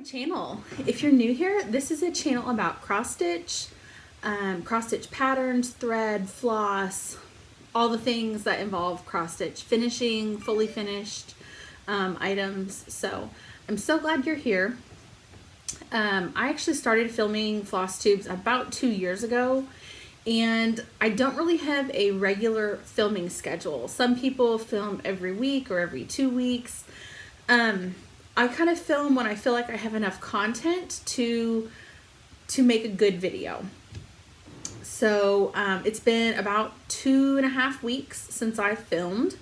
Channel. If you're new here, this is a channel about cross stitch patterns, thread, floss, all the things that involve cross stitch finishing, fully finished items. So I'm so glad you're here. I actually started filming floss tubes about 2 years ago, and I don't really have a regular filming schedule. Some people film every week or every 2 weeks. I kind of film when I feel like I have enough content to make a good video. So it's been about 2.5 weeks since I filmed,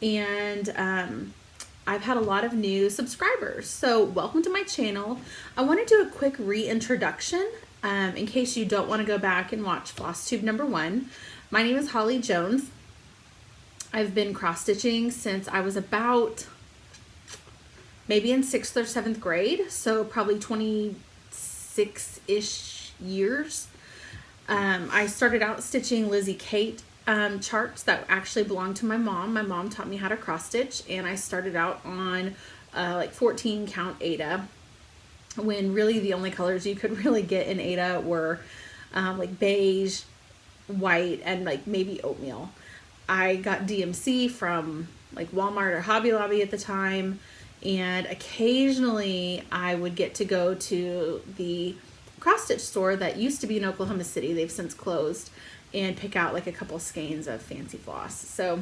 and I've had a lot of new subscribers. So welcome to my channel. I want to do a quick reintroduction in case you don't want to go back and watch Flosstube #1. My name is Holly Jones. I've been cross stitching since I was about maybe in 6th or 7th grade, so probably 26-ish years. I started out stitching Lizzie Kate charts that actually belonged to my mom. My mom taught me how to cross stitch, and I started out on like 14 count Aida, when really the only colors you could really get in Aida were like beige, white, and like maybe oatmeal. I got DMC from like Walmart or Hobby Lobby at the time, and occasionally I would get to go to the cross stitch store that used to be in Oklahoma City. They've since closed, and pick out like a couple skeins of fancy floss. So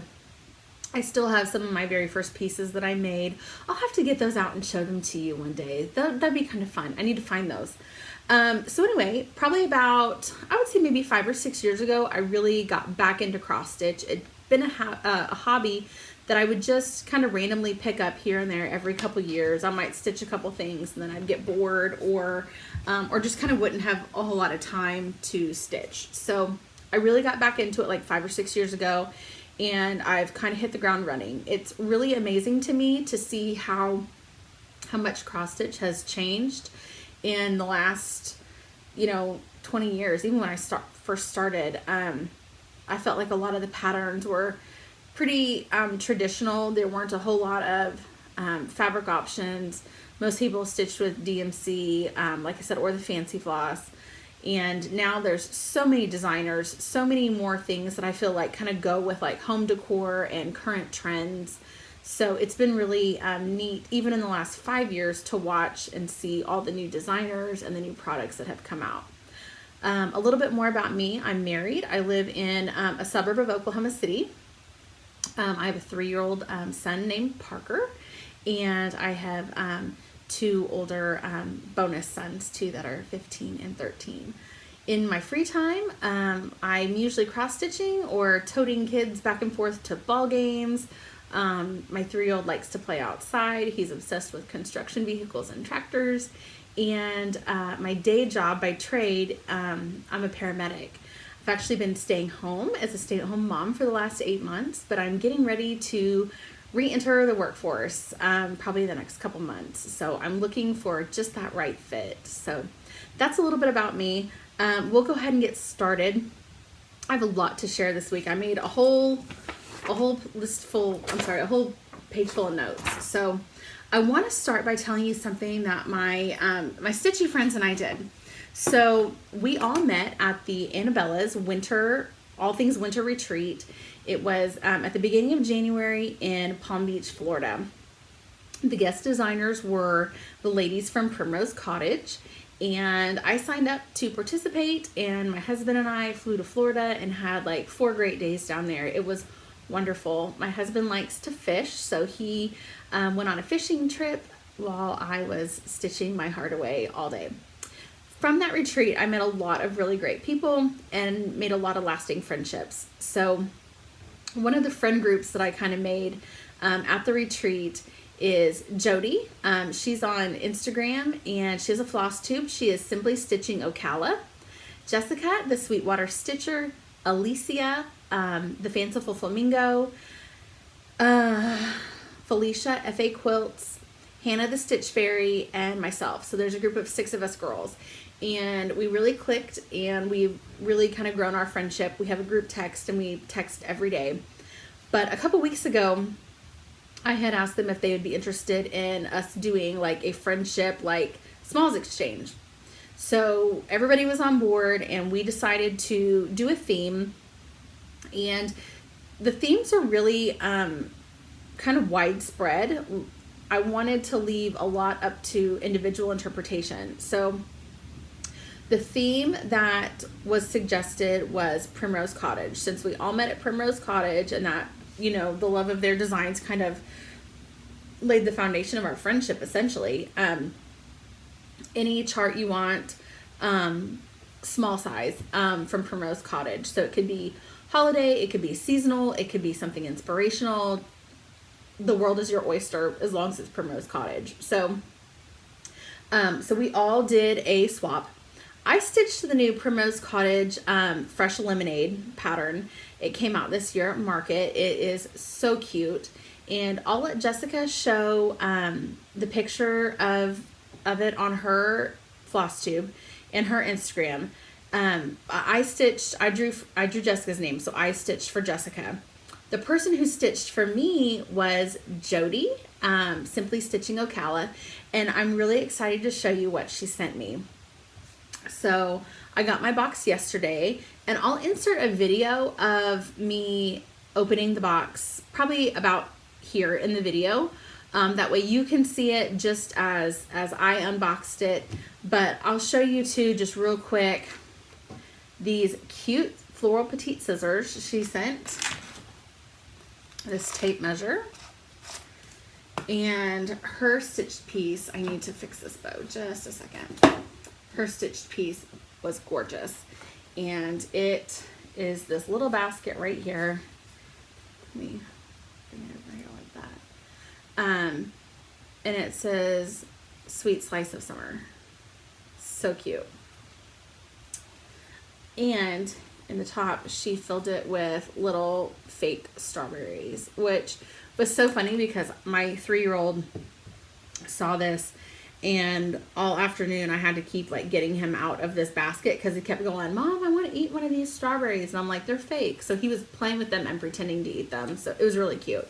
I still have some of my very first pieces that I made. I'll have to get those out and show them to you one day. That'd be kind of fun. I need to find those. So anyway, probably about, I would say maybe 5 or 6 years ago, I really got back into cross stitch. It'd been a hobby that I would just kind of randomly pick up here and there every couple years. I might stitch a couple things and then I'd get bored, or just kind of wouldn't have a whole lot of time to stitch. So I really got back into it like 5 or 6 years ago, and I've kind of hit the ground running. It's really amazing to me to see how much cross stitch has changed in the last 20 years. Even when I first started, I felt like a lot of the patterns were pretty traditional. There weren't a whole lot of fabric options. Most people stitched with DMC, like I said, or the fancy floss. And now there's so many designers, so many more things that I feel like kind of go with like home decor and current trends. So it's been really neat, even in the last 5 years, to watch and see all the new designers and the new products that have come out. A little bit more about me. I'm married. I live in a suburb of Oklahoma City. I have a 3-year-old son named Parker, and I have 2 older bonus sons too that are 15 and 13. In my free time, I'm usually cross-stitching or toting kids back and forth to ball games. My 3-year-old likes to play outside. He's obsessed with construction vehicles and tractors. And my day job by trade, I'm a paramedic. I've actually been staying home as a stay-at-home mom for the last 8 months, but I'm getting ready to re-enter the workforce probably the next couple months. So I'm looking for just that right fit. So that's a little bit about me. We'll go ahead and get started. I have a lot to share this week. I made a whole page full of notes. So I want to start by telling you something that my Stitchy friends and I did. So we all met at the Annabella's all things winter retreat. It was at the beginning of January in Palm Beach, Florida. The guest designers were the ladies from Primrose Cottage, and I signed up to participate, and my husband and I flew to Florida and had like 4 great days down there. It was wonderful. My husband likes to fish, so he went on a fishing trip while I was stitching my heart away all day. From that retreat, I met a lot of really great people and made a lot of lasting friendships. So one of the friend groups that I kind of made at the retreat is Jodie. She's on Instagram, and she has a floss tube. She is Simply Stitching Ocala. Jessica, the Sweetwater Stitcher. Alicia, the Fanciful Flamingo, Felicia, FA Quilts, Hannah the Stitch Fairy, and myself. So there's a group of 6 of us girls. And we really clicked, and we've really kind of grown our friendship. We have a group text, and we text every day. But a couple weeks ago, I had asked them if they would be interested in us doing like a friendship, like smalls exchange. So everybody was on board, and we decided to do a theme. And the themes are really kind of widespread. I wanted to leave a lot up to individual interpretation. So the theme that was suggested was Primrose Cottage. Since we all met at Primrose Cottage, and that, you know, the love of their designs kind of laid the foundation of our friendship, essentially. Any chart you want, small size, from Primrose Cottage. So it could be holiday, it could be seasonal, it could be something inspirational. The world is your oyster as long as it's Primrose Cottage. So, so we all did a swap. I stitched the new Primrose Cottage Fresh Lemonade pattern. It came out this year at Market. It is so cute. And I'll let Jessica show the picture of it on her Flosstube and her Instagram. I drew Jessica's name, so I stitched for Jessica. The person who stitched for me was Jodie, Simply Stitching Ocala, and I'm really excited to show you what she sent me. So I got my box yesterday, and I'll insert a video of me opening the box, probably about here in the video. That way you can see it just as I unboxed it. But I'll show you too, just real quick, these cute floral petite scissors she sent. This tape measure. And her stitched piece, I need to fix this bow just a second. Her stitched piece was gorgeous. And it is this little basket right here. Let me bring it over here like that. And it says, Sweet Slice of Summer. So cute. And in the top, she filled it with little fake strawberries, which was so funny because my 3-year-old saw this, and all afternoon I had to keep like getting him out of this basket because he kept going, Mom, I want to eat one of these strawberries. And I'm like, they're fake. So he was playing with them and pretending to eat them. So it was really cute.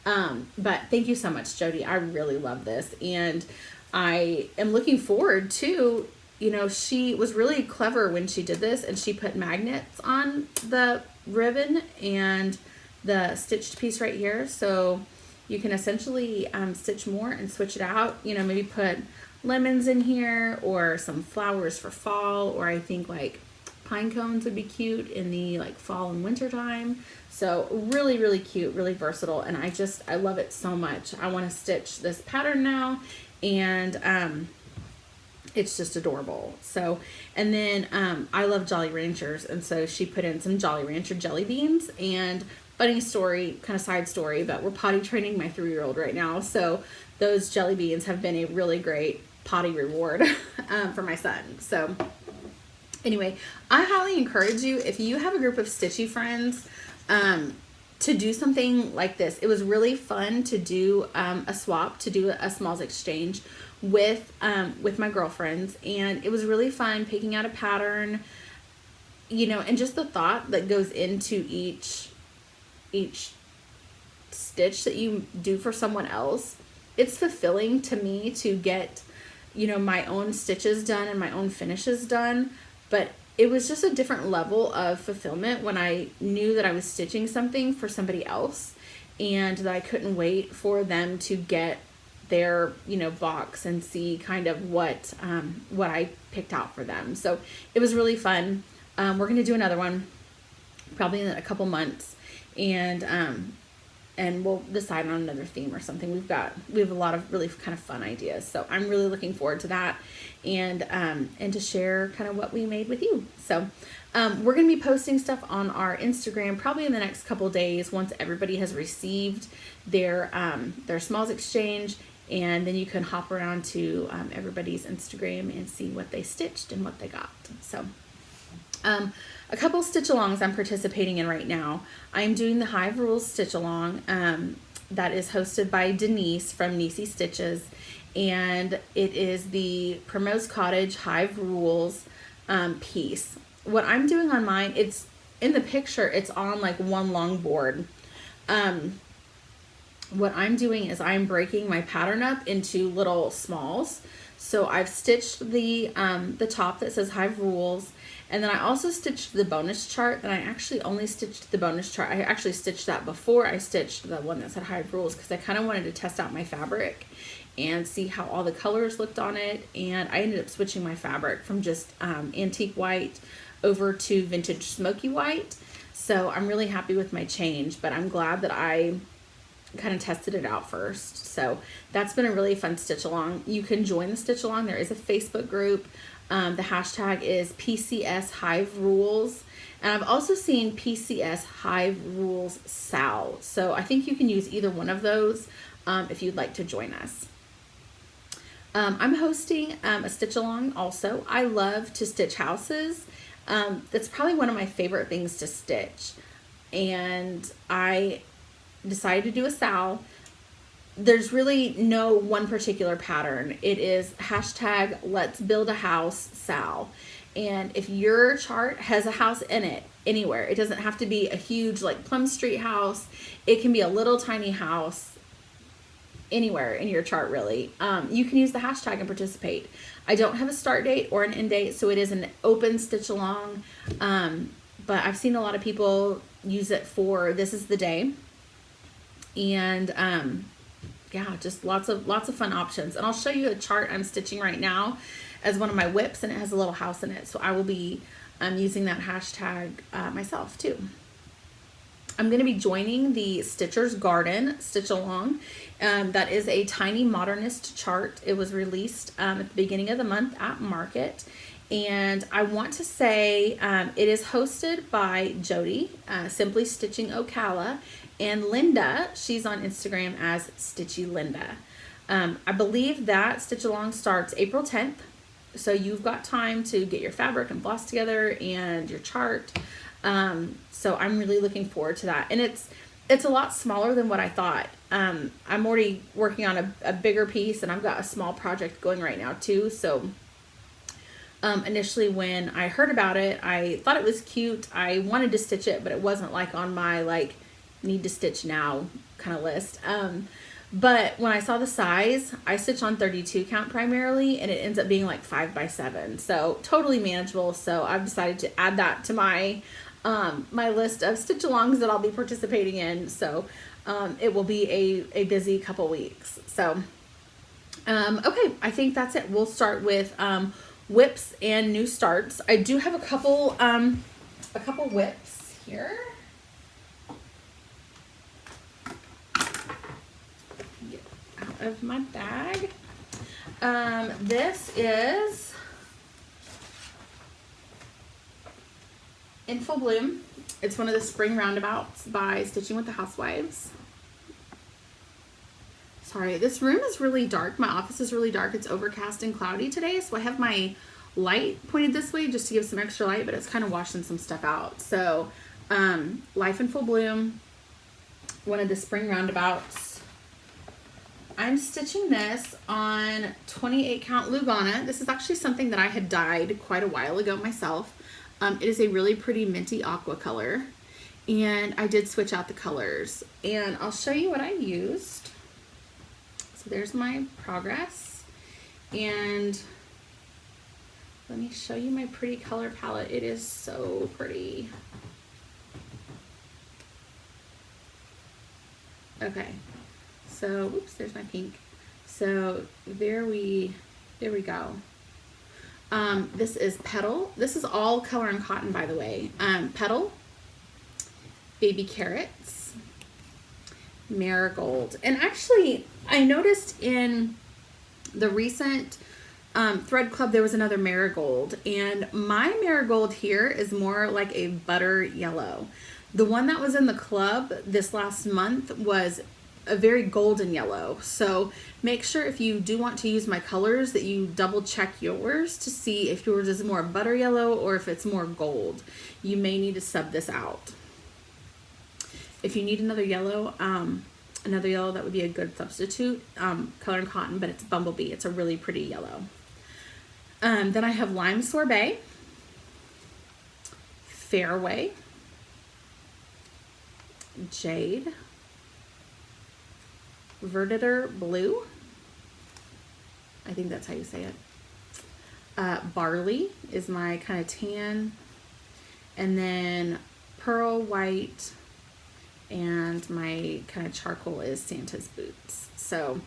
But thank you so much, Jodie. I really love this. And I am looking forward to, you know, she was really clever when she did this, and she put magnets on the ribbon and the stitched piece right here. So you can essentially stitch more and switch it out. You know, maybe put lemons in here or some flowers for fall, or I think like pine cones would be cute in the like fall and winter time. So really, really cute, really versatile. And I love it so much. I want to stitch this pattern now, and it's just adorable. So, and then I love Jolly Ranchers, and so she put in some Jolly Rancher jelly beans. And funny story, kind of side story, but we're potty training my 3-year-old right now, so those jelly beans have been a really great potty reward for my son. So anyway, I highly encourage you, if you have a group of Stitchy friends, to do something like this. It was really fun to do a swap, to do a smalls exchange with my girlfriends, and it was really fun picking out a pattern, you know, and just the thought that goes into each stitch that you do for someone else. It's fulfilling to me to get, you know, my own stitches done and my own finishes done, but it was just a different level of fulfillment when I knew that I was stitching something for somebody else, and that I couldn't wait for them to get their, you know, box and see kind of what I picked out for them. So it was really fun. We're going to do another one probably in a couple months, and we'll decide on another theme or something. We have a lot of really kind of fun ideas. So I'm really looking forward to that, and to share kind of what we made with you. So we're going to be posting stuff on our Instagram probably in the next couple days once everybody has received their smalls exchange, and then you can hop around to everybody's Instagram and see what they stitched and what they got. So A couple stitch alongs I'm participating in right now. I'm doing the Hive Rules stitch along. That is hosted by Denise from Niecy Stitches, and it is the Primrose Cottage Hive Rules piece. What I'm doing on mine, it's in the picture, it's on like one long board. What I'm doing is I'm breaking my pattern up into little smalls. So I've stitched the top that says Hive Rules, and then I also stitched the bonus chart. And I actually only stitched the bonus chart. I actually stitched that before I stitched the one that said Hive Rules, because I kind of wanted to test out my fabric and see how all the colors looked on it. And I ended up switching my fabric from just antique white over to vintage smoky white. So I'm really happy with my change, but I'm glad that I kind of tested it out first. So that's been a really fun stitch along. You can join the stitch along. There is a Facebook group. The hashtag is PCS Hive Rules. And I've also seen PCS Hive Rules Sal. So I think you can use either one of those if you'd like to join us. I'm hosting a stitch along also. I love to stitch houses. That's probably one of my favorite things to stitch. And I decided to do a Sal. There's really no one particular pattern. It is hashtag Let's Build a House Sal. And if your chart has a house in it anywhere, it doesn't have to be a huge like Plum Street house. It can be a little tiny house anywhere in your chart, really. You can use the hashtag and participate. I don't have a start date or an end date, so it is an open stitch along. But I've seen a lot of people use it for this is the day. And yeah, just lots of fun options. And I'll show you a chart I'm stitching right now as one of my whips, and it has a little house in it. So I will be using that hashtag myself too. I'm going to be joining the Stitcher's Garden stitch along. That is a Tiny Modernist chart. It was released at the beginning of the month at Market. And I want to say it is hosted by Jodie, Simply Stitching Ocala, and Linda. She's on Instagram as Stitchy Linda. I believe that stitch along starts April 10th. So you've got time to get your fabric and floss together and your chart. So I'm really looking forward to that. And it's a lot smaller than what I thought. I'm already working on a bigger piece, and I've got a small project going right now too. So initially when I heard about it, I thought it was cute. I wanted to stitch it, but it wasn't like on my like need to stitch now kind of list. But when I saw the size, I stitch on 32 count primarily, and it ends up being like 5x7. So totally manageable. So I've decided to add that to my my list of stitch alongs that I'll be participating in. So it will be a busy couple weeks. So okay, I think that's it. We'll start with whips and new starts. I do have a couple whips here. Get out of my bag. This is In Full Bloom. It's one of the spring roundabouts by Stitching with the Housewives. Sorry, this room is really dark. My office is really dark. It's overcast and cloudy today, so I have my light pointed this way just to give some extra light, but it's kind of washing some stuff out. So, Life in Full Bloom, one of the spring roundabouts. I'm stitching this on 28 count Lugana. This is actually something that I had dyed quite a while ago myself. It is a really pretty minty aqua color, and I did switch out the colors, and I'll show you what I used. So there's my progress, and let me show you my pretty color palette. It is so pretty. Okay, so oops, there's my pink. So there we go. This is Petal. This is all color and cotton, by the way. Petal, Baby Carrots, Marigold. And actually, I noticed in the recent Thread Club, there was another Marigold. And my Marigold here is more like a butter yellow. The one that was in the club this last month was a very golden yellow. So make sure if you do want to use my colors that you double check yours to see if yours is more butter yellow or if it's more gold. You may need to sub this out. If you need another yellow that would be a good substitute, Color and Cotton, but it's Bumblebee. It's a really pretty yellow. Then I have Lime Sorbet, Fairway, Jade, Verditer Blue, I think that's how you say it. Barley is my kind of tan, and then Pearl White, and my kind of charcoal is Santa's Boots. So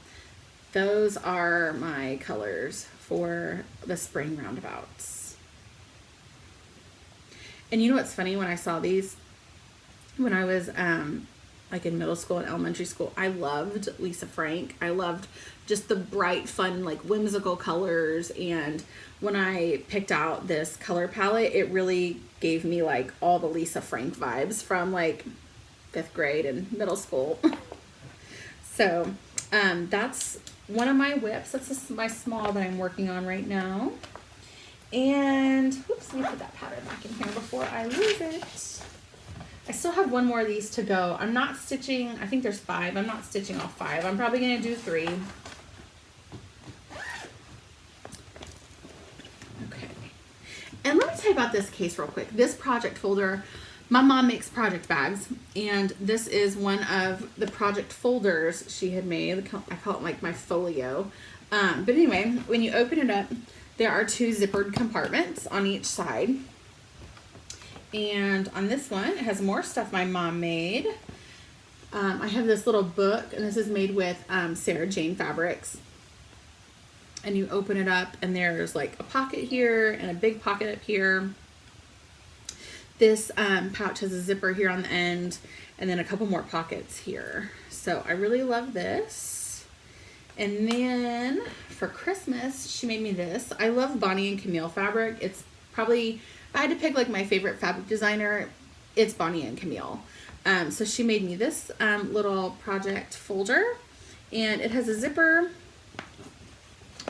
those are my colors for the spring roundabouts. And you know what's funny, when I saw these, when I was like in middle school and elementary school, I loved Lisa Frank. I loved just the bright, fun, like whimsical colors. And when I picked out this color palette, it really gave me like all the Lisa Frank vibes from like 5th grade and middle school. So that's one of my whips. That's my small that I'm working on right now. And whoops, let me put that pattern back in here before I lose it. I still have one more of these to go. I'm not stitching, I think there's 5. I'm not stitching all 5. I'm probably going to do 3. Okay. And let me tell you about this case real quick. This project folder, my mom makes project bags, and this is one of the project folders she had made. I call it like my folio. But anyway, when you open it up, there are 2 zippered compartments on each side. And on this one, it has more stuff my mom made. I have this little book, and this is made with Sarah Jane fabrics. And you open it up, and there's like a pocket here and a big pocket up here. This pouch has a zipper here on the end, and then a couple more pockets here. So I really love this. And then for Christmas, she made me this. I love Bonnie and Camille fabric. It's probably, if I had to pick like my favorite fabric designer, it's Bonnie and Camille. So she made me this little project folder, and it has a zipper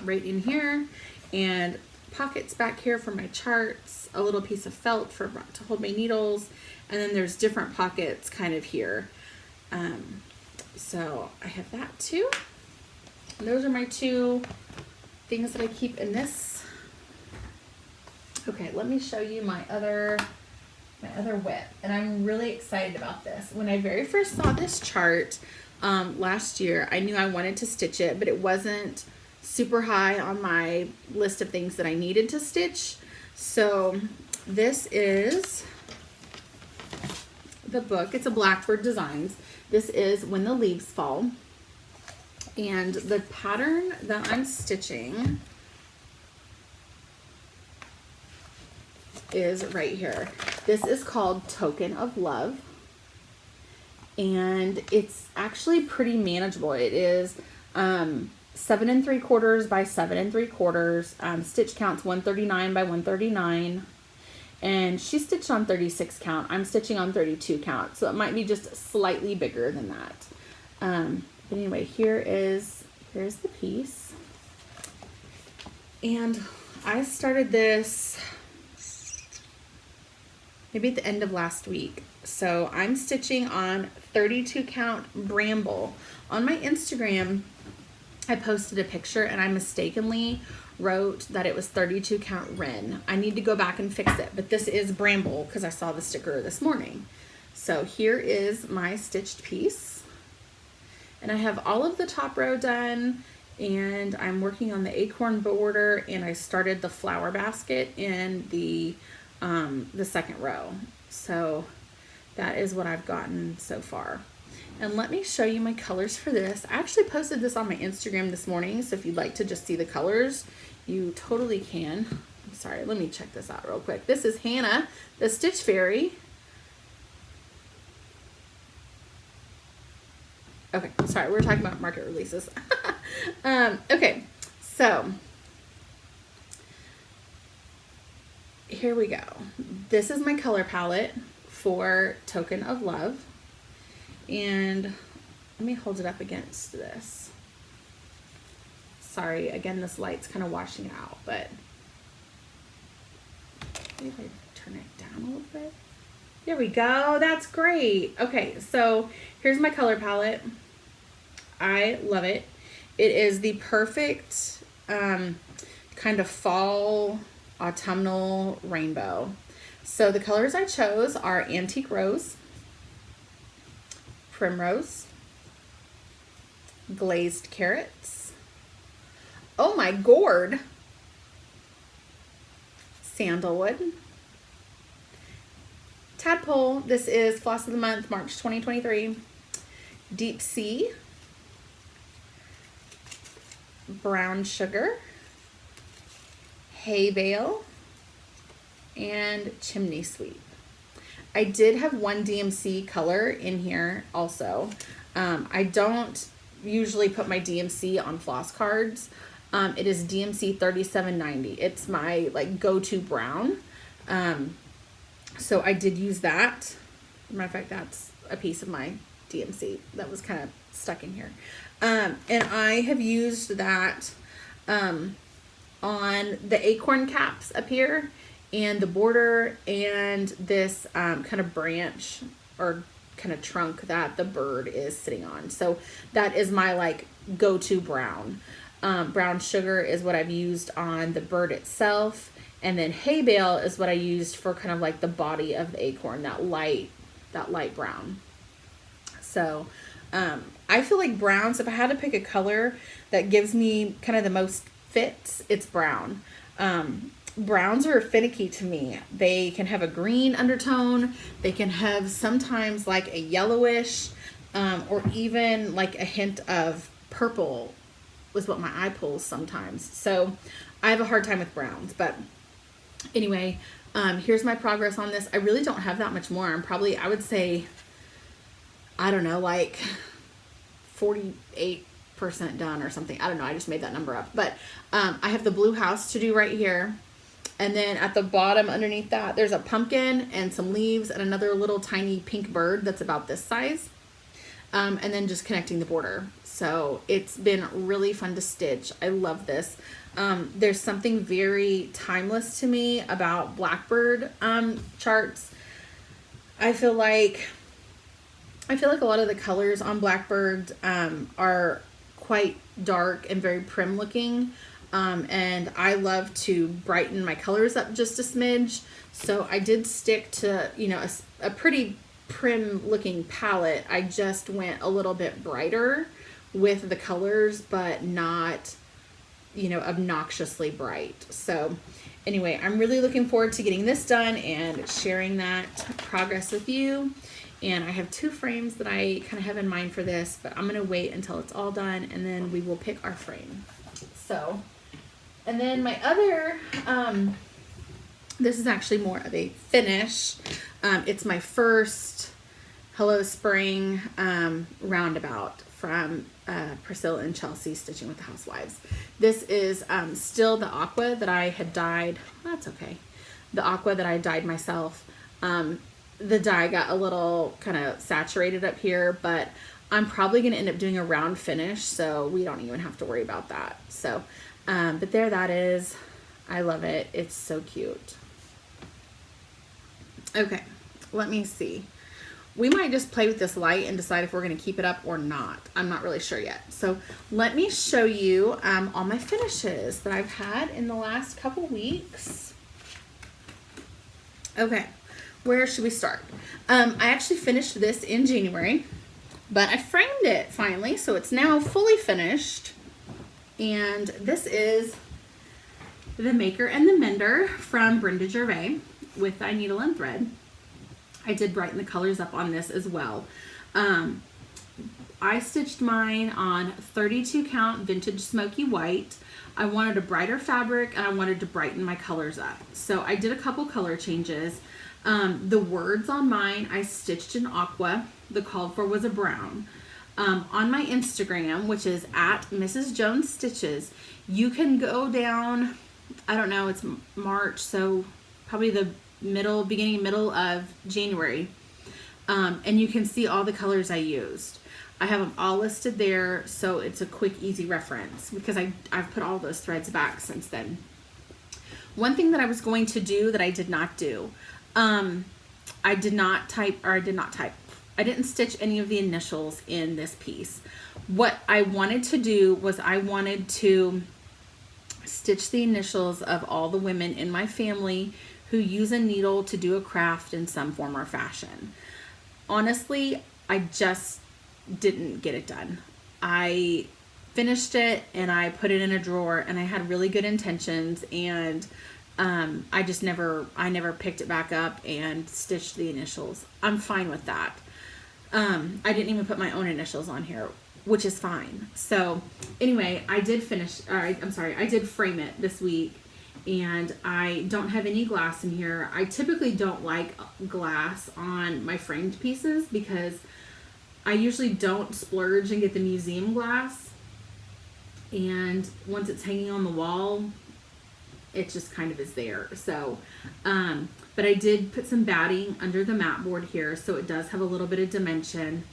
right in here, and pockets back here for my charts, a little piece of felt to hold my needles, and then there's different pockets kind of here. So I have that too. And those are my 2 things that I keep in this. Okay, let me show you my other whip, and I'm really excited about this. When I very first saw this chart last year, I knew I wanted to stitch it, but it wasn't super high on my list of things that I needed to stitch. So this is the book. It's a Blackbird Designs. This is When the Leaves Fall. And the pattern that I'm stitching is right here. This is called Token of Love. And it's actually pretty manageable. It is 7 3/4 by 7 3/4. Stitch count's 139 by 139. And she stitched on 36 count. I'm stitching on 32 count. So it might be just slightly bigger than that. But anyway, here's the piece. And I started this maybe at the end of last week. So I'm stitching on 32 count Bramble. On my Instagram, I posted a picture and I mistakenly wrote that it was 32 count Wren. I need to go back and fix it, but this is Bramble because I saw the sticker this morning. So here is my stitched piece. And I have all of the top row done, and I'm working on the acorn border, and I started the flower basket in the second row. So that is what I've gotten so far. And let me show you my colors for this. I actually posted this on my Instagram this morning, so if you'd like to just see the colors, you totally can. I'm sorry, let me check this out real quick. This is Hannah, the Stitch Fairy. Okay, sorry, we're talking about market releases. Okay, so here we go. This is my color palette for Token of Love. And Let me hold it up against this. Sorry, again, this light's kind of washing it out, but maybe if I turn it down a little bit. There we go. That's great. Okay, so here's my color palette. I love it. It is the perfect kind of fall autumnal rainbow. So the colors I chose are Antique Rose, Primrose, Glazed Carrots, oh my gourd, Sandalwood, Tadpole. This is Floss of the Month, March 2023. Deep Sea, Brown Sugar, Hay Bale, and Chimney Sweep. I did have one DMC color in here also. I don't usually put my DMC on floss cards. It is DMC 3790. It's my like go-to brown. So I did use that. As a matter of fact, that's a piece of my DMC that was kind of stuck in here. And I have used that on the acorn caps up here and the border and this kind of branch or kind of trunk that the bird is sitting on. So that is my like go-to brown. Brown Sugar is what I've used on the bird itself. And then Hay Bale is what I used for kind of like the body of the acorn, that light brown. So I feel like browns, if I had to pick a color that gives me kind of the most fits, it's brown. Browns are finicky to me. They can have a green undertone. They can have sometimes like a yellowish or even like a hint of purple was what my eye pulls sometimes. So I have a hard time with browns. But anyway, here's my progress on this. I really don't have that much more. I'm probably, I would say, I don't know, like 48% done or something. I don't know. I just made that number up. But I have the blue house to do right here. And then at the bottom underneath that, there's a pumpkin and some leaves and another little tiny pink bird that's about this size. And then just connecting the border. So it's been really fun to stitch. I love this. There's something very timeless to me about Blackbird charts. I feel like a lot of the colors on Blackbird are quite dark and very prim looking. And I love to brighten my colors up just a smidge. So I did stick to, you know, a pretty prim looking palette. I just went a little bit brighter with the colors, but not, you know, obnoxiously bright. So anyway, I'm really looking forward to getting this done and sharing that progress with you. And I have 2 frames that I kind of have in mind for this, but I'm going to wait until it's all done and then we will pick our frame. So, and then my other, this is actually more of a finish. It's my first Hello Spring Roundabout from Priscilla and Chelsea Stitching with the Housewives. This is still the aqua that I had dyed. That's okay. The aqua that I dyed myself. The dye got a little kind of saturated up here, but I'm probably going to end up doing a round finish, so we don't even have to worry about that. So, but there that is. I love it. It's so cute. Okay, let me see. We might just play with this light and decide if we're going to keep it up or not. I'm not really sure yet. So let me show you all my finishes that I've had in the last couple weeks. Okay, where should we start? I actually finished this in January, but I framed it finally, so it's now fully finished. And this is the Maker and the Mender from Brenda Gervais with Thy Needle and Thread. I did brighten the colors up on this as well. I stitched mine on 32 count vintage smoky white. I wanted a brighter fabric and I wanted to brighten my colors up. So I did a couple color changes. The words on mine I stitched in aqua. The called for was a brown. On my Instagram, which is at Mrs. Jones Stitches, you can go down, I don't know, it's March, so probably the beginning middle of January. And you can see all the colors I used. I have them all listed there, so it's a quick, easy reference because I've put all those threads back since then. One thing that I was going to do that I did not do, I didn't stitch any of the initials in this piece. What I wanted to do was I wanted to stitch the initials of all the women in my family who use a needle to do a craft in some form or fashion. Honestly, I just didn't get it done. I finished it and I put it in a drawer, and I had really good intentions, and I never picked it back up and stitched the initials. I'm fine with that. I didn't even put my own initials on here, which is fine. So anyway, I did frame it this week, and I don't have any glass in here. I typically don't like glass on my framed pieces because I usually don't splurge and get the museum glass, and once it's hanging on the wall, it just kind of is there. So, but I did put some batting under the mat board here, so it does have a little bit of dimension,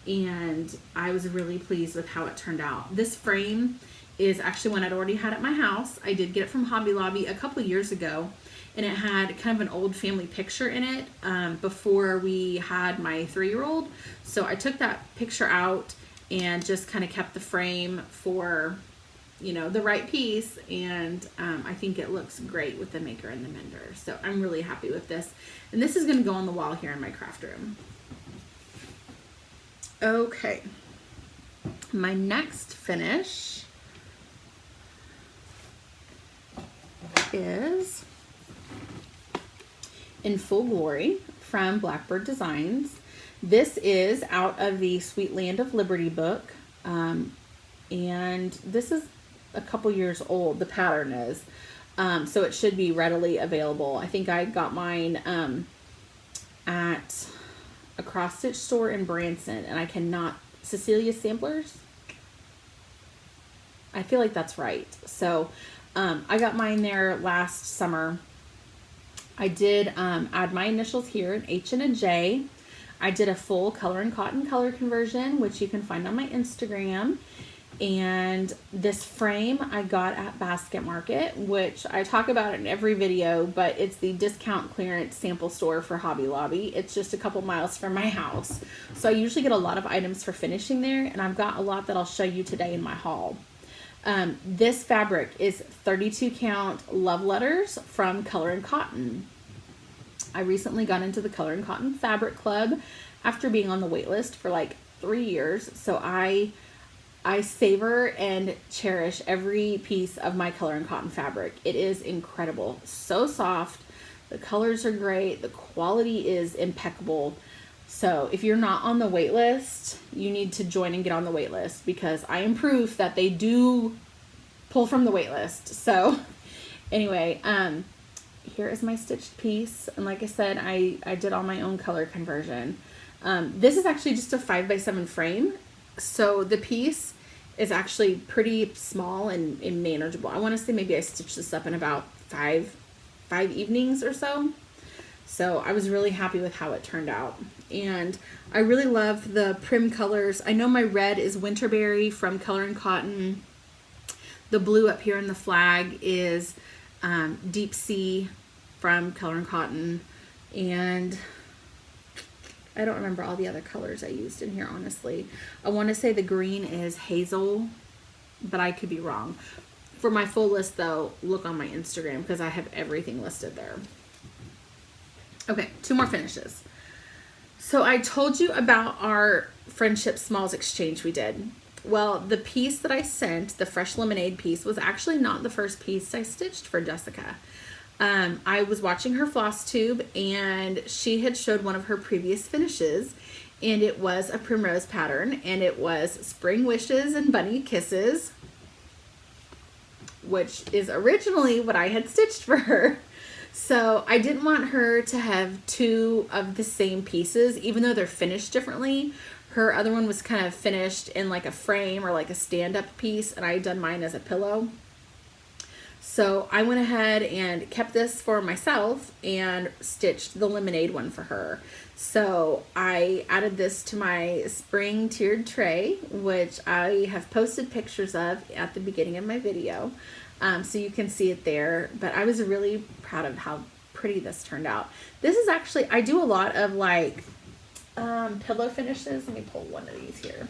and I was really pleased with how it turned out. This frame is actually one I'd already had at my house. I did get it from Hobby Lobby a couple of years ago, and it had kind of an old family picture in it before we had my 3-year-old. So I took that picture out and just kind of kept the frame for, you know, the right piece, and I think it looks great with the maker and the mender. So I'm really happy with this, and this is going to go on the wall here in my craft room. Okay, my next finish is In Full Glory from Blackbird Designs. This is out of the Sweet Land of Liberty book, and this is a couple years old, the pattern is, so it should be readily available. I think I got mine at a cross stitch store in Branson, and Cecilia Samplers, I feel like that's right. So I got mine there last summer. I did add my initials here, an H and a J. I did a full color and cotton color conversion, which you can find on my Instagram. And this frame I got at Basket Market, which I talk about in every video, but it's the discount clearance sample store for Hobby Lobby. It's just a couple miles from my house. So I usually get a lot of items for finishing there, and I've got a lot that I'll show you today in my haul. This fabric is 32 count Love Letters from Color and Cotton. I recently got into the Color and Cotton Fabric Club after being on the wait list for like 3 years. So I savor and cherish every piece of my Color and Cotton fabric. It is incredible. So soft. The colors are great. The quality is impeccable. So if you're not on the wait list, you need to join and get on the wait list, because I am proof that they do pull from the wait list. So anyway, here is my stitched piece. And like I said, I did all my own color conversion. This is actually just a 5x7 frame. So the piece is actually pretty small and manageable. I want to say maybe I stitched this up in about five evenings or so. So I was really happy with how it turned out. And I really love the prim colors. I know my red is Winterberry from Color and Cotton. The blue up here in the flag is Deep Sea from Color and Cotton. And I don't remember all the other colors I used in here, honestly. I want to say the green is Hazel, but I could be wrong. For my full list, though, look on my Instagram, because I have everything listed there. Okay, 2 more finishes. So I told you about our Friendship Smalls exchange we did. Well, the piece that I sent, the Fresh Lemonade piece, was actually not the first piece I stitched for Jessica. I was watching her Flosstube, and she had showed one of her previous finishes, and it was a Primrose pattern, and it was Spring Wishes and Bunny Kisses, which is originally what I had stitched for her. So I didn't want her to have 2 of the same pieces, even though they're finished differently. Her other one was kind of finished in like a frame or like a stand-up piece, and I had done mine as a pillow. So I went ahead and kept this for myself and stitched the lemonade one for her. So I added this to my spring tiered tray, which I have posted pictures of at the beginning of my video. So you can see it there, but I was really proud of how pretty this turned out. This is actually, I do a lot of like pillow finishes. Let me pull one of these here.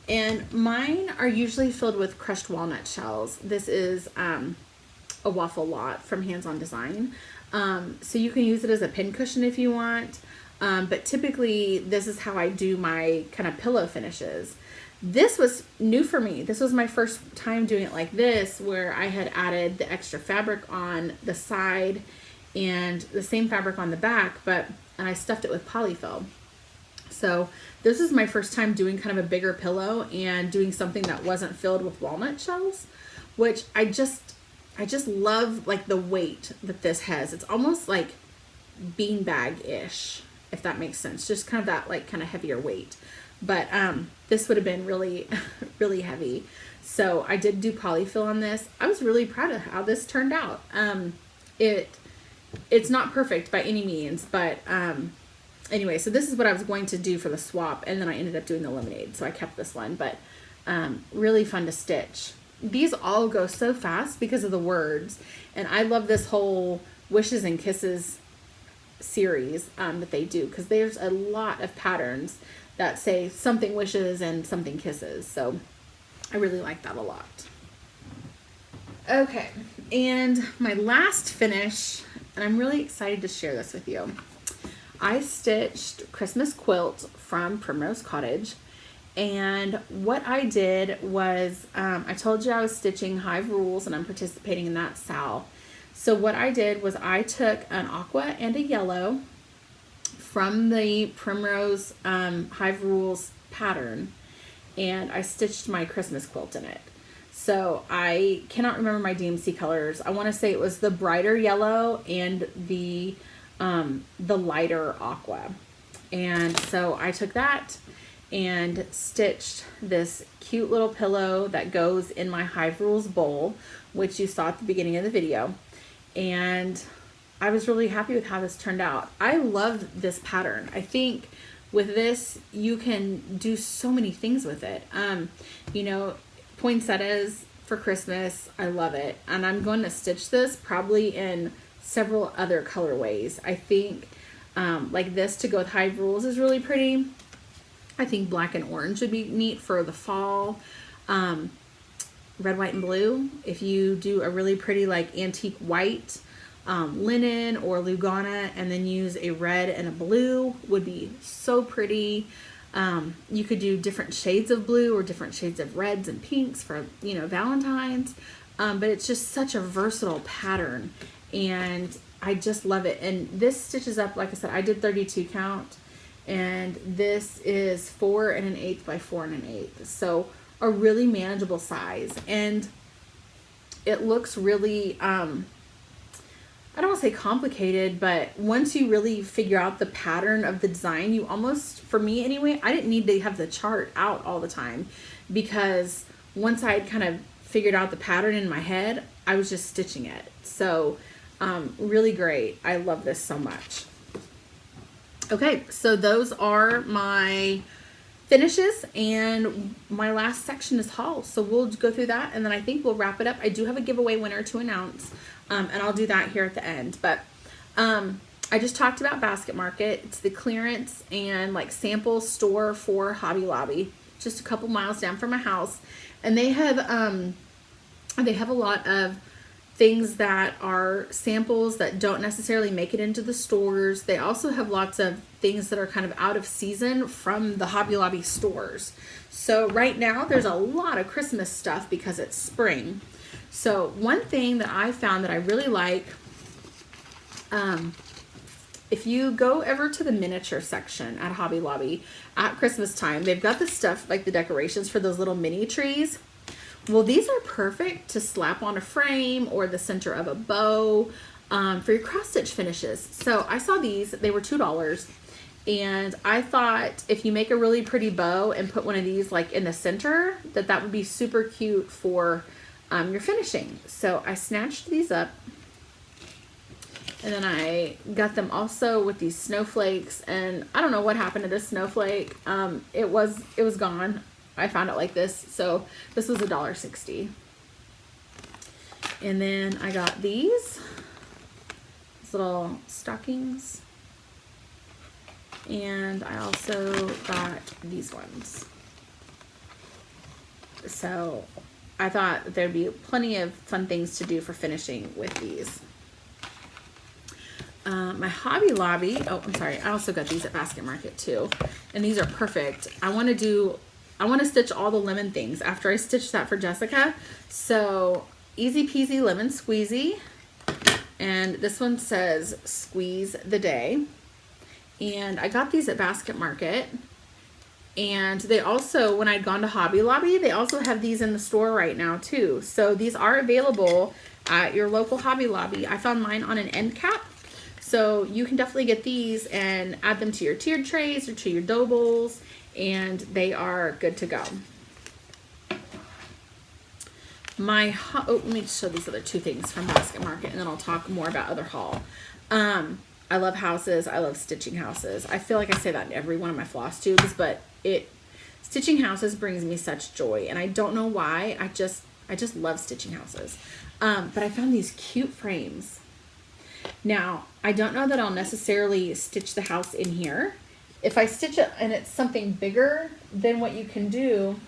And mine are usually filled with crushed walnut shells. This is a waffle lot from Hands On Design. So you can use it as a pin cushion if you want. But typically this is how I do my kind of pillow finishes. This was new for me. This was my first time doing it like this, where I had added the extra fabric on the side and the same fabric on the back, and I stuffed it with polyfill. So this is my first time doing kind of a bigger pillow and doing something that wasn't filled with walnut shells, which I just love like the weight that this has. It's almost like beanbag-ish, if that makes sense. Just kind of that like kind of heavier weight. But this would have been really, really heavy. So I did do polyfill on this. I was really proud of how this turned out. It's not perfect by any means, but anyway, so this is what I was going to do for the swap, and then I ended up doing the lemonade, so I kept this one, but really fun to stitch. These all go so fast because of the words, and I love this whole Wishes and Kisses series that they do, because there's a lot of patterns that say something wishes and something kisses, so I really like that a lot. Okay, and my last finish, and I'm really excited to share this with you. I stitched Christmas Quilt from Primrose Cottage, and what I did was, I told you I was stitching Hive Rules and I'm participating in that SAL. So what I did was I took an aqua and a yellow from the Primrose Hive Rules pattern, and I stitched my Christmas quilt in it. So I cannot remember my DMC colors. I want to say it was the brighter yellow and the lighter aqua. And so I took that and stitched this cute little pillow that goes in my Hive Rules bowl, which you saw at the beginning of the video. And I was really happy with how this turned out. I love this pattern. I think with this, you can do so many things with it. You know, poinsettias for Christmas, I love it. And I'm going to stitch this probably in several other colorways. I think like this to go with Hive Rules is really pretty. I think black and orange would be neat for the fall. Red, white, and blue. If you do a really pretty like antique white linen or Lugana and then use a red and a blue, would be so pretty. You could do different shades of blue or different shades of reds and pinks for, you know, Valentine's. But it's just such a versatile pattern, and I just love it. And this stitches up, like I said, I did 32 count, and this is 4 1/8 by 4 1/8. So a really manageable size, and it looks really, I don't want to say complicated, but once you really figure out the pattern of the design, you almost, for me anyway, I didn't need to have the chart out all the time, because once I had kind of figured out the pattern in my head, I was just stitching it. So really great. I love this so much. Okay, so those are my finishes, and my last section is hauls. So we'll go through that, and then I think we'll wrap it up. I do have a giveaway winner to announce, and I'll do that here at the end. But I just talked about Basket Market. It's the clearance and like sample store for Hobby Lobby, just a couple miles down from my house, and they have a lot of things that are samples that don't necessarily make it into the stores. They also have lots of things that are kind of out of season from the Hobby Lobby stores. So right now there's a lot of Christmas stuff because it's spring. So one thing that I found that I really like, if you go ever to the miniature section at Hobby Lobby at Christmas time, they've got the stuff like the decorations for those little mini trees. Well, these are perfect to slap on a frame or the center of a bow for your cross stitch finishes. So I saw these, they were $2, and I thought if you make a really pretty bow and put one of these like in the center, that would be super cute for your finishing. So I snatched these up, and then I got them also with these snowflakes, and I don't know what happened to this snowflake. It was gone. I found it like this, so this was $1.60. And then I got these little stockings, and I also got these ones. So I thought there'd be plenty of fun things to do for finishing with these. My Hobby Lobby, oh, I'm sorry, I also got these at Basket Market too, and these are perfect. I want to stitch all the lemon things after I stitched that for Jessica. So easy peasy lemon squeezy, and this one says squeeze the day. And I got these at Basket Market, and they also, when I'd gone to Hobby Lobby, they also have these in the store right now too. So these are available at your local Hobby Lobby. I found mine on an end cap, so you can definitely get these and add them to your tiered trays or to your dough bowls, and they are good to go. Let me show these other two things from Basket Market, and then I'll talk more about other haul. I love houses. I love stitching houses. I feel like I say that in every one of my floss tubes, but stitching houses brings me such joy, and I don't know why. I just love stitching houses. But I found these cute frames. Now, I don't know that I'll necessarily stitch the house in here. If I stitch it and it's something bigger, then what you can do,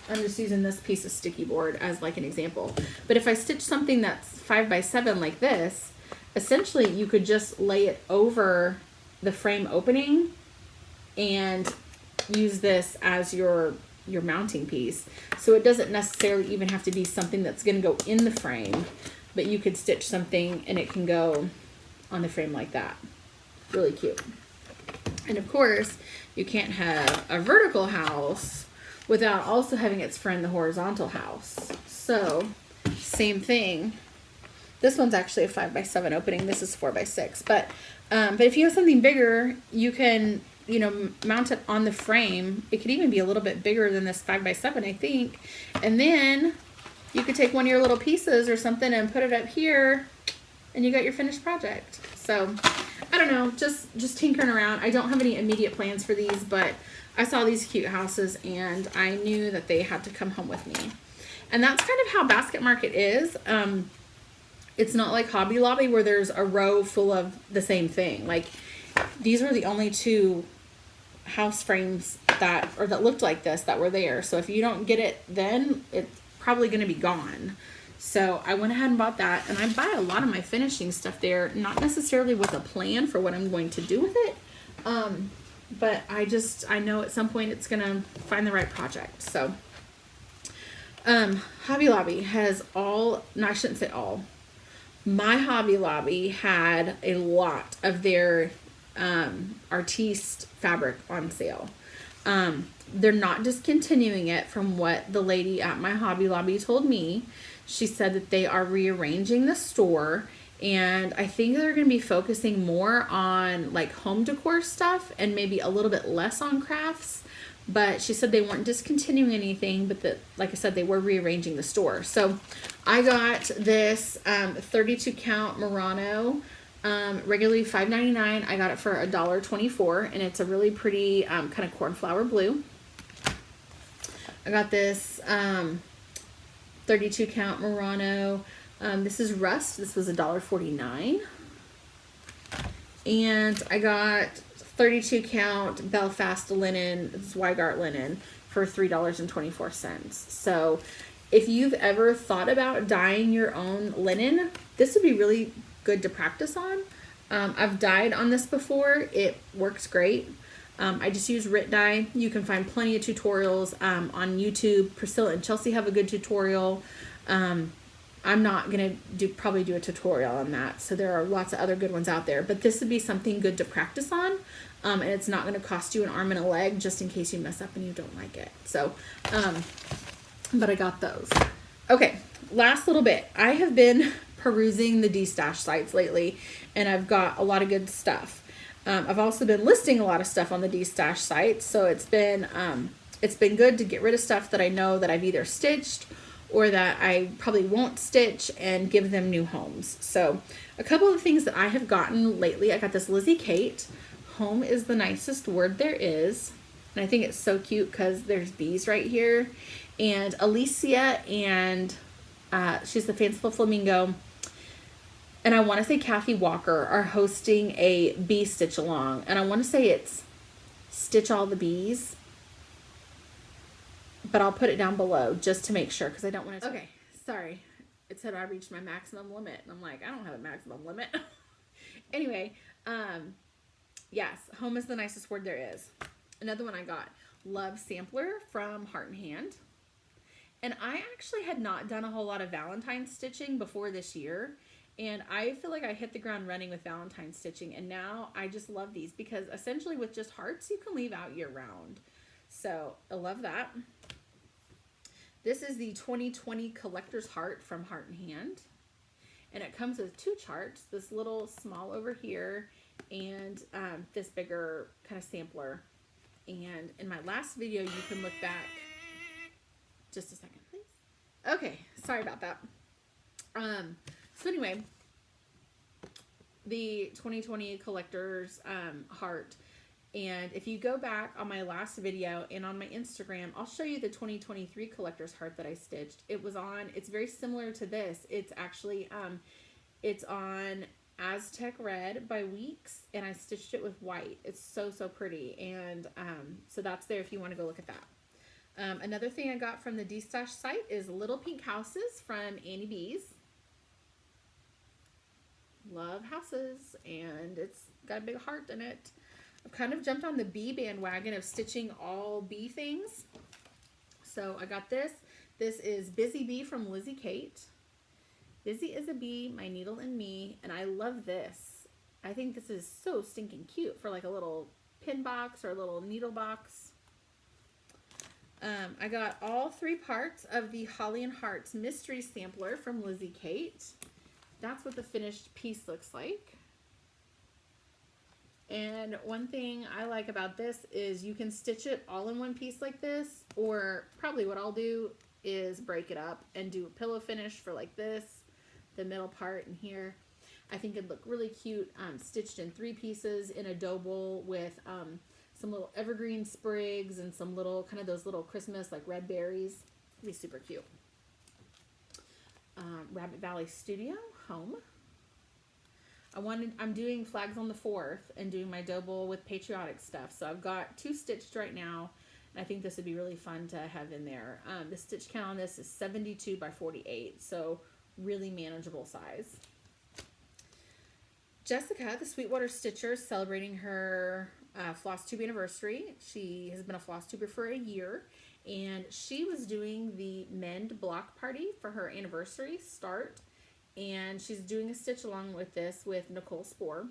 I'm just using this piece of sticky board as like an example. But if I stitch something that's 5 by 7 like this, essentially you could just lay it over the frame opening and use this as your mounting piece. So it doesn't necessarily even have to be something that's going to go in the frame, but you could stitch something and it can go on the frame like that. Really cute. And of course, you can't have a vertical house without also having its friend, the horizontal house. So same thing. This one's actually a 5 by 7 opening. This is 4 by 6. But if you have something bigger, you can, mount it on the frame. It could even be a little bit bigger than this 5 by 7, I think. And then you could take one of your little pieces or something and put it up here, and you got your finished project. So I don't know, just tinkering around. I don't have any immediate plans for these, but I saw these cute houses and I knew that they had to come home with me. And that's kind of how Basket Market is. It's not like Hobby Lobby where there's a row full of the same thing. Like, these were the only two house frames that looked like this that were there. So if you don't get it then, it's probably going to be gone. So I went ahead and bought that, and I buy a lot of my finishing stuff there, not necessarily with a plan for what I'm going to do with it, but I know at some point it's going to find the right project. So Hobby Lobby has no, I shouldn't say all. My Hobby Lobby had a lot of their artiste fabric on sale. They're not discontinuing it from what the lady at my Hobby Lobby told me. She said that they are rearranging the store, and I think they're going to be focusing more on like home decor stuff and maybe a little bit less on crafts. But she said they weren't discontinuing anything, but that, like I said, they were rearranging the store. So I got this 32 count Murano, regularly $5.99. I got it for $1.24, and it's a really pretty kind of cornflower blue. I got this 32 count Murano. This is rust. This was $1.49. And I got 32 count Belfast linen, Zweigart linen, for $3.24. So if you've ever thought about dyeing your own linen, this would be really good to practice on. I've dyed on this before. It works great. I just use Rit dye. You can find plenty of tutorials on YouTube. Priscilla and Chelsea have a good tutorial. I'm not going to probably do a tutorial on that. So there are lots of other good ones out there. But this would be something good to practice on. And it's not going to cost you an arm and a leg just in case you mess up and you don't like it. So, but I got those. Okay, last little bit. I have been perusing the D-Stash sites lately, and I've got a lot of good stuff. I've also been listing a lot of stuff on the D-Stash site, so it's been good to get rid of stuff that I know that I've either stitched or that I probably won't stitch and give them new homes. So a couple of things that I have gotten lately, I got this Lizzie Kate. Home is the nicest word there is. And I think it's so cute because there's bees right here. And Alicia and she's the Fanciful Flamingo. And I want to say Kathy Walker are hosting a bee stitch along. And I want to say it's Stitch All the Bees. But I'll put it down below just to make sure because I don't want to. Okay, sorry. It said I reached my maximum limit. And I'm like, I don't have a maximum limit. Anyway, yes, home is the nicest word there is. Another one I got, Love Sampler from Heart and Hand. And I actually had not done a whole lot of Valentine stitching before this year. And I feel like I hit the ground running with Valentine stitching. And now I just love these because essentially with just hearts, you can leave out year round. So I love that. This is the 2020 Collector's Heart from Heart and Hand. And it comes with two charts, this little small over here and this bigger kind of sampler. And in my last video, you can look back. Just a second, please. Okay, sorry about that. So anyway, the 2020 Collector's Heart. And if you go back on my last video and on my Instagram, I'll show you the 2023 Collector's Heart that I stitched. It's very similar to this. It's actually, it's on Aztec Red by Weeks, and I stitched it with white. It's so, so pretty. And so that's there if you want to go look at that. Another thing I got from the D-Stash site is Little Pink Houses from Annie Bees. Love houses, and it's got a big heart in it. I've kind of jumped on the bee bandwagon of stitching all bee things. So I got this. This is Busy Bee from Lizzie Kate. Busy is a bee, my needle and me, and I love this. I think this is so stinking cute for like a little pin box or a little needle box. I got all 3 parts of the Holly and Hearts Mystery Sampler from Lizzie Kate. That's what the finished piece looks like. And one thing I like about this is you can stitch it all in one piece like this, or probably what I'll do is break it up and do a pillow finish for like this, the middle part in here. I think it'd look really cute stitched in 3 pieces in a dough bowl with some little evergreen sprigs and some little, kind of those little Christmas like red berries. It'd be super cute. Rabbit Valley Studio, home. I'm doing Flags on the 4th and doing my dough bowl with patriotic stuff. So I've got 2 stitched right now, and I think this would be really fun to have in there. The stitch count on this is 72 by 48, so really manageable size. Jessica, the Sweetwater Stitcher, is celebrating her Flosstube anniversary. She has been a Flosstuber for a year, and she was doing the Mend block party for her anniversary start. And she's doing a stitch along with this with Nicole Spohr.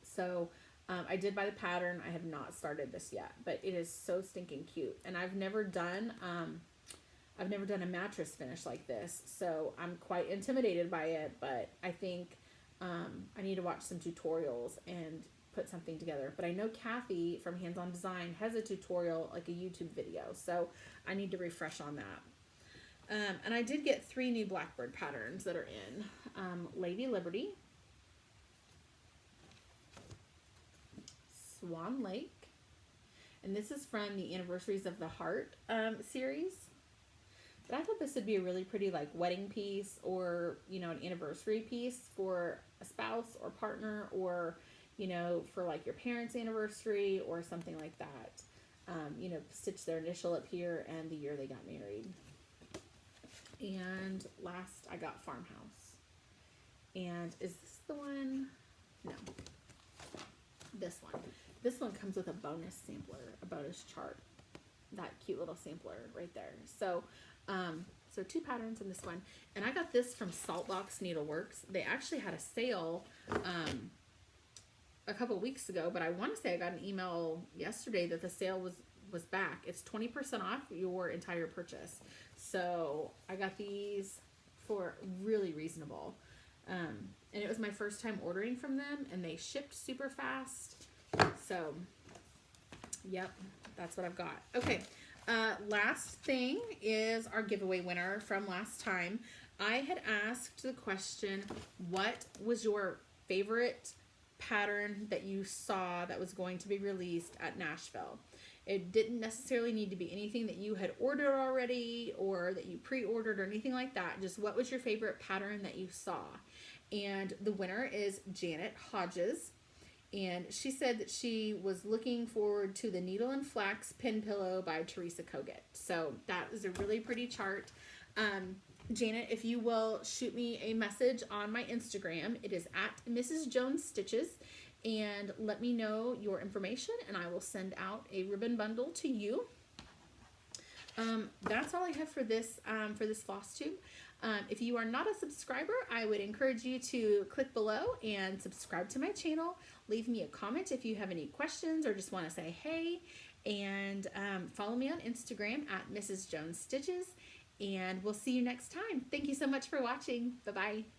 So I did buy the pattern. I have not started this yet, but it is so stinking cute. And I've never done a mattress finish like this, so I'm quite intimidated by it. But I think I need to watch some tutorials and put something together. But I know Kathy from Hands On Design has a tutorial, like a YouTube video, so I need to refresh on that. And I did get 3 new Blackbird patterns that are in. Lady Liberty, Swan Lake, and this is from the Anniversaries of the Heart series. But I thought this would be a really pretty like wedding piece, or you know, an anniversary piece for a spouse or partner, or you know, for like your parents' anniversary or something like that. You know, stitch their initial up here and the year they got married. And last I got Farmhouse. And is this the one? No. This one. This one comes with a bonus sampler, a bonus chart. That cute little sampler right there. So, so 2 patterns in this one. And I got this from Saltbox Needleworks. They actually had a sale a couple weeks ago, but I want to say I got an email yesterday that the sale was back. It's 20% off your entire purchase. So I got these for really reasonable. And it was my first time ordering from them, and they shipped super fast. So, yep, that's what I've got. Okay, Last thing is our giveaway winner from last time. I had asked the question, what was your favorite pattern that you saw that was going to be released at Nashville? It didn't necessarily need to be anything that you had ordered already or that you pre-ordered or anything like that. Just what was your favorite pattern that you saw? And the winner is Janet Hodges. And she said that she was looking forward to the Needle and Flax Pin Pillow by Teresa Kogut. So that is a really pretty chart. Janet, if you will shoot me a message on my Instagram, it is at Mrs. Jones Stitches, and let me know your information and I will send out a ribbon bundle to you. That's all I have for this Flosstube. If you are not a subscriber, I would encourage you to click below and subscribe to my channel. Leave me a comment if you have any questions or just want to say hey. And follow me on Instagram at Mrs. Jones Stitches. And we'll see you next time. Thank you so much for watching. Bye-bye.